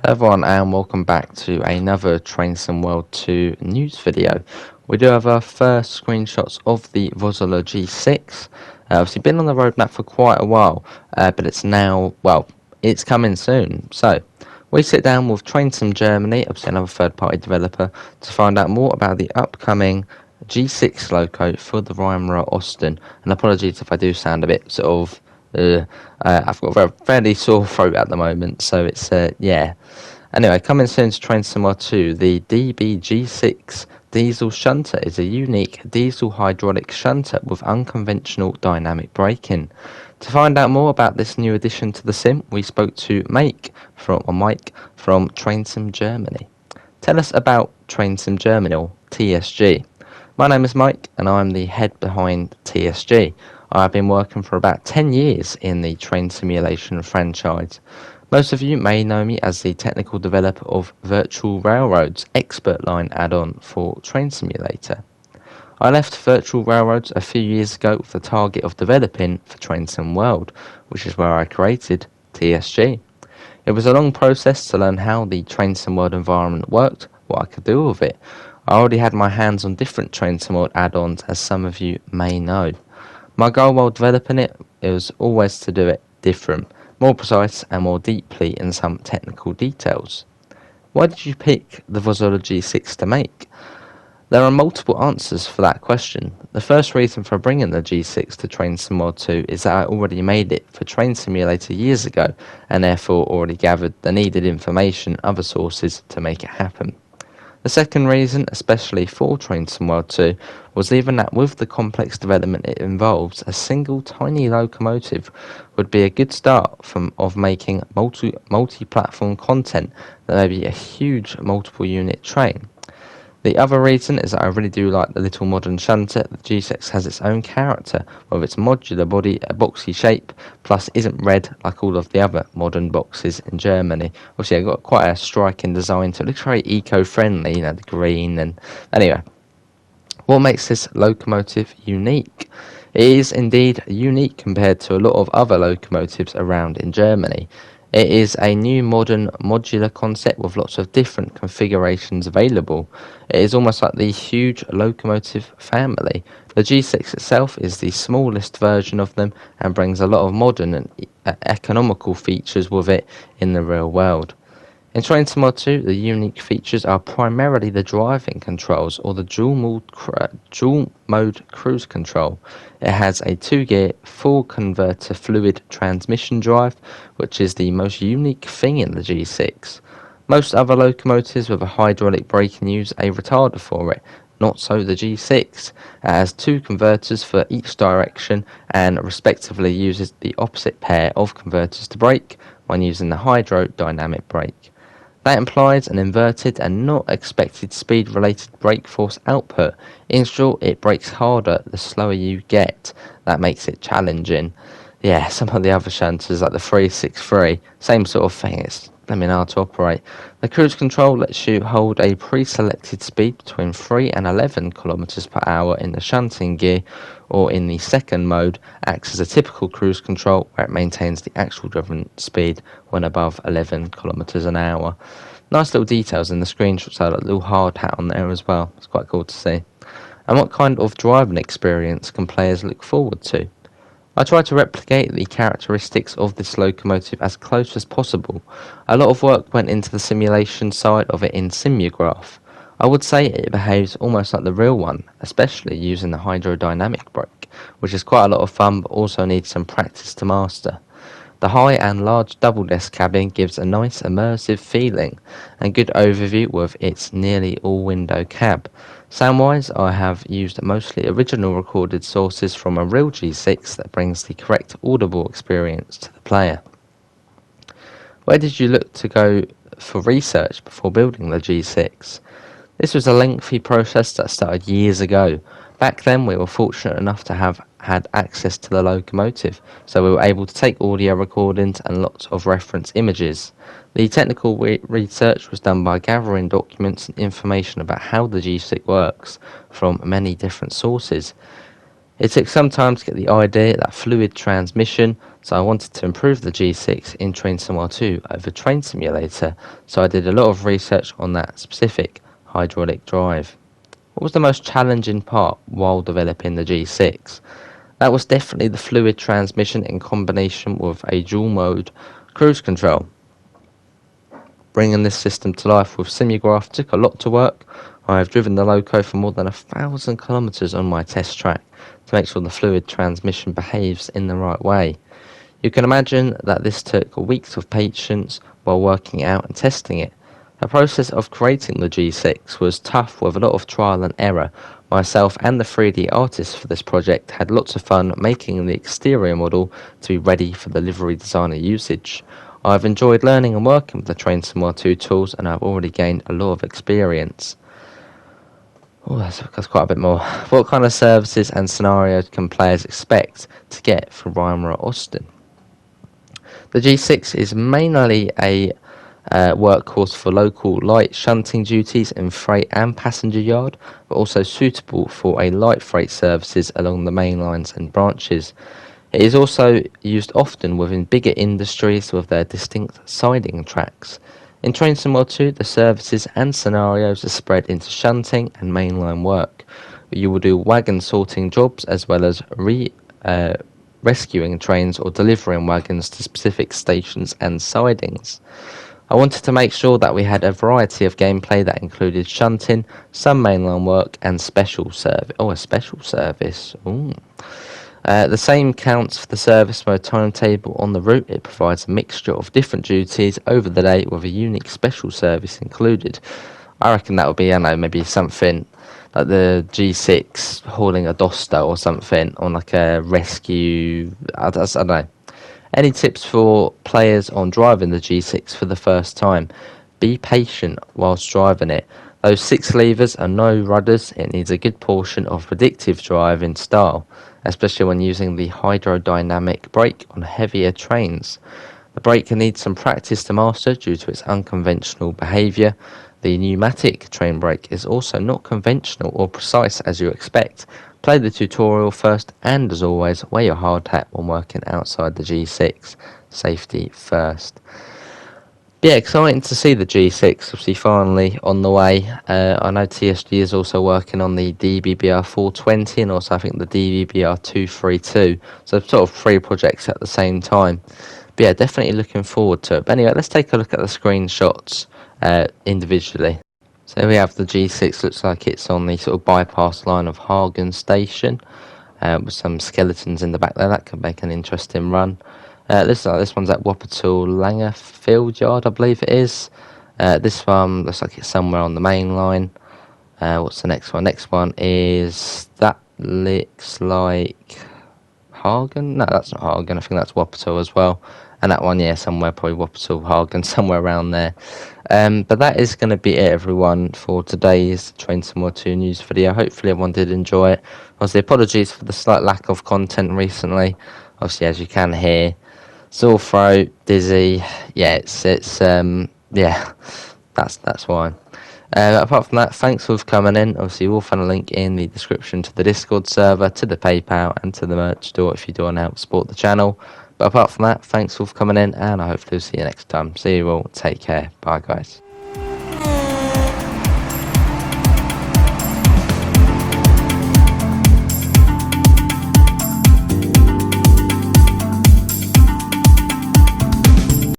Everyone, and welcome back to another Train Sim World 2 news video. We do have our first screenshots of the Vozela G6. Obviously been on the roadmap for quite a while, but it's now, well, it's coming soon. So, we sit down with Train Sim Germany, obviously another third-party developer, to find out more about the upcoming G6 loco for the Weimar Austin. And apologies if I do sound a bit sort of I've got a fairly sore throat at the moment, so it's yeah. Anyway, coming soon to Train Sim World 2, the DBG6 diesel shunter is a unique diesel hydraulic shunter with unconventional dynamic braking. To find out more about this new addition to the sim, we spoke to Maik from Train Sim Germany. Tell us about Train Sim Germany, or TSG. My name is Mike, and I'm the head behind TSG. I've been working for about 10 years in the train simulation franchise. Most of you may know me as the technical developer of Virtual Railroad's Expert Line add-on for Train Simulator. I left Virtual Railroads a few years ago with the target of developing for Train Sim World, which is where I created TSG. It was a long process to learn how the Train Sim World environment worked, what I could do with it. I already had my hands on different Train Sim World add-ons, as some of you may know. My goal while developing it was always to do it different, more precise and more deeply in some technical details. Why did you pick the Vozela G6 to make? There are multiple answers for that question. The first reason for bringing the G6 to Train Sim World 2 is that I already made it for Train Simulator years ago and therefore already gathered the needed information other sources to make it happen. The second reason, especially for Train Sim World 2, was even that with the complex development it involves, a single tiny locomotive would be a good start of making multi-platform content that may be a huge multiple unit train. The other reason is that I really do like the little modern shunter. The G6 has its own character, with its modular body, a boxy shape, plus isn't red like all of the other modern boxes in Germany. Obviously, I've got quite a striking design, so it looks very eco-friendly, you know, the green. And anyway, what makes this locomotive unique? It is indeed unique compared to a lot of other locomotives around in Germany. It is a new modern modular concept with lots of different configurations available. It is almost like the huge locomotive family. The G6 itself is the smallest version of them and brings a lot of modern and economical features with it in the real world. In Train Sim World 2, the unique features are primarily the driving controls, or the dual mode cruise control. It has a 2-gear full converter fluid transmission drive, which is the most unique thing in the G6. Most other locomotives with a hydraulic braking use a retarder for it. Not so the G6. It has 2 converters for each direction and respectively uses the opposite pair of converters to brake when using the hydrodynamic brake. That implies an inverted and not expected speed-related brake force output. In short, it brakes harder the slower you get. That makes it challenging. Yeah, some of the other shunters, like the 363, same sort of thing. It's blooming hard to operate. The cruise control lets you hold a pre-selected speed between 3 and 11 kilometers per hour in the shunting gear, or in the second mode, acts as a typical cruise control where it maintains the actual driven speed when above 11 kilometers an hour. Nice little details in the screenshots, so a little hard hat on there as well. It's quite cool to see. And what kind of driving experience can players look forward to? I tried to replicate the characteristics of this locomotive as close as possible. A lot of work went into the simulation side of it in Simulgraph. I would say it behaves almost like the real one, especially using the hydrodynamic brake, which is quite a lot of fun but also needs some practice to master. The high and large double-desk cabin gives a nice immersive feeling and good overview with its nearly all-window cab. Sound-wise, I have used mostly original recorded sources from a real G6 that brings the correct audible experience to the player. Where did you look to go for research before building the G6? This was a lengthy process that started years ago. Back then we were fortunate enough to have had access to the locomotive, so we were able to take audio recordings and lots of reference images. The technical research was done by gathering documents and information about how the G6 works from many different sources. It took some time to get the idea that fluid transmission, so I wanted to improve the G6 in Train Simulator 2 over Train Simulator, so I did a lot of research on that specific hydraulic drive. What was the most challenging part while developing the G6? That was definitely the fluid transmission in combination with a dual mode cruise control. Bringing this system to life with Simugraph took a lot to work. I have driven the loco for more than 1,000 kilometers on my test track to make sure the fluid transmission behaves in the right way. You can imagine that this took weeks of patience while working out and testing it. The process of creating the G6 was tough with a lot of trial and error. Myself and the 3D artist for this project had lots of fun making the exterior model to be ready for the livery designer usage. I've enjoyed learning and working with the Train Simulator 2 tools, and I've already gained a lot of experience. Oh, that's quite a bit more. What kind of services and scenarios can players expect to get from Weimar Austin? The G6 is mainly a workhorse for local light shunting duties in freight and passenger yard, but also suitable for a light freight services along the main lines and branches. It is also used often within bigger industries with their distinct siding tracks. In Train Simulator 2, the services and scenarios are spread into shunting and mainline work. You will do wagon sorting jobs as well as rescuing trains or delivering wagons to specific stations and sidings. I wanted to make sure that we had a variety of gameplay that included shunting, some mainline work, and special service. Oh, a special service. Ooh. The same counts for the service mode timetable on the route. It provides a mixture of different duties over the day with a unique special service included. I reckon that would be, I don't know, maybe something like the G6 hauling a Doster or something on like a rescue. I don't know. Any tips for players on driving the G6 for the first time? Be patient whilst driving it. Those 6 levers are no rudders. It needs a good portion of predictive driving style, especially when using the hydrodynamic brake on heavier trains. The brake needs some practice to master due to its unconventional behaviour. The pneumatic train brake is also not conventional or precise as you expect. Play the tutorial first, and as always, wear your hard hat when working outside the G6. Safety first. Yeah, exciting to see the G6 obviously finally on the way. I know TSG is also working on the DBBR 420 and also I think the DBBR 232. So sort of 3 projects at the same time. But yeah, definitely looking forward to it. But anyway, let's take a look at the screenshots individually. So here we have the G6, looks like it's on the sort of bypass line of Hagen Station, with some skeletons in the back there. That could make an interesting run. This one's at Wuppertal Langer Field Yard, I believe it is. This one looks like it's somewhere on the main line. What's the next one? Next one is, that looks like Hagen? No, that's not Hagen. I think that's Wuppertal as well. And that one, yeah, somewhere, probably Wuppertal, Hagen, somewhere around there. But that is going to be it, everyone, for today's Train Simulator 2 news video. Hopefully everyone did enjoy it. Obviously, apologies for the slight lack of content recently. Obviously, as you can hear, sore throat, dizzy. Yeah, yeah, that's why. Apart from that, thanks for coming in. Obviously, we'll find a link in the description to the Discord server, to the PayPal, and to the merch store if you do want to help support the channel. But apart from that, thanks for coming in, and I hopefully will see you next time. See you all. Take care. Bye, guys.